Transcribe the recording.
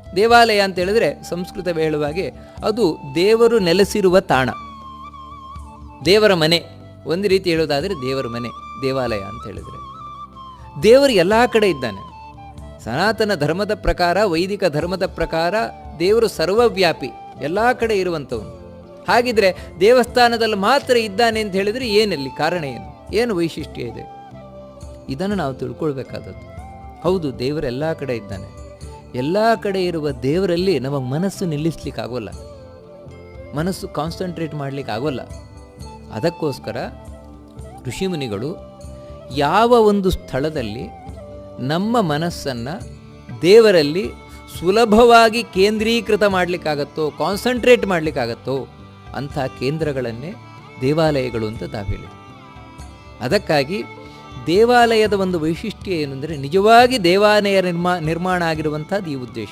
ದೇವಾಲಯ ಅಂತ ಹೇಳಿದ್ರೆ ಸಂಸ್ಕೃತ ಹೇಳುವಾಗೆ ಅದು ದೇವರು ನೆಲೆಸಿರುವ ತಾಣ, ದೇವರ ಮನೆ. ಒಂದು ರೀತಿ ಹೇಳೋದಾದರೆ ದೇವರ ಮನೆ ದೇವಾಲಯ ಅಂತ ಹೇಳಿದರೆ. ದೇವರು ಎಲ್ಲ ಕಡೆ ಇದ್ದಾನೆ. ಸನಾತನ ಧರ್ಮದ ಪ್ರಕಾರ, ವೈದಿಕ ಧರ್ಮದ ಪ್ರಕಾರ ದೇವರು ಸರ್ವವ್ಯಾಪಿ, ಎಲ್ಲ ಕಡೆ ಇರುವಂಥವನು. ಹಾಗಿದ್ರೆ ದೇವಸ್ಥಾನದಲ್ಲಿ ಮಾತ್ರ ಇದ್ದಾನೆ ಅಂತ ಹೇಳಿದರೆ ಏನಲ್ಲಿ ಕಾರಣ ಏನು ವೈಶಿಷ್ಟ್ಯ ಇದೆ? ಇದನ್ನು ನಾವು ತಿಳ್ಕೊಳ್ಬೇಕಾದದ್ದು. ಹೌದು, ದೇವರು ಎಲ್ಲ ಕಡೆ ಇದ್ದಾನೆ. ಎಲ್ಲ ಕಡೆ ಇರುವ ದೇವರಲ್ಲಿ ನಮ್ಮ ಮನಸ್ಸು ನಿಲ್ಲಿಸ್ಲಿಕ್ಕಾಗೋಲ್ಲ, ಮನಸ್ಸು ಕಾನ್ಸಂಟ್ರೇಟ್ ಮಾಡಲಿಕ್ಕಾಗೋಲ್ಲ. ಅದಕ್ಕೋಸ್ಕರ ಋಷಿಮುನಿಗಳು ಯಾವ ಒಂದು ಸ್ಥಳದಲ್ಲಿ ನಮ್ಮ ಮನಸ್ಸನ್ನು ದೇವರಲ್ಲಿ ಸುಲಭವಾಗಿ ಕೇಂದ್ರೀಕೃತ ಮಾಡಲಿಕ್ಕಾಗತ್ತೋ, ಕಾನ್ಸಂಟ್ರೇಟ್ ಮಾಡಲಿಕ್ಕಾಗತ್ತೋ ಅಂಥ ಕೇಂದ್ರಗಳನ್ನೇ ದೇವಾಲಯಗಳು ಅಂತ ತಾವು ಹೇಳಿ. ಅದಕ್ಕಾಗಿ ದೇವಾಲಯದ ಒಂದು ವೈಶಿಷ್ಟ್ಯ ಏನು ಅಂದರೆ, ನಿಜವಾಗಿ ದೇವಾಲಯ ನಿರ್ಮಾಣ ಆಗಿರುವಂಥದ್ದು ಈ ಉದ್ದೇಶ.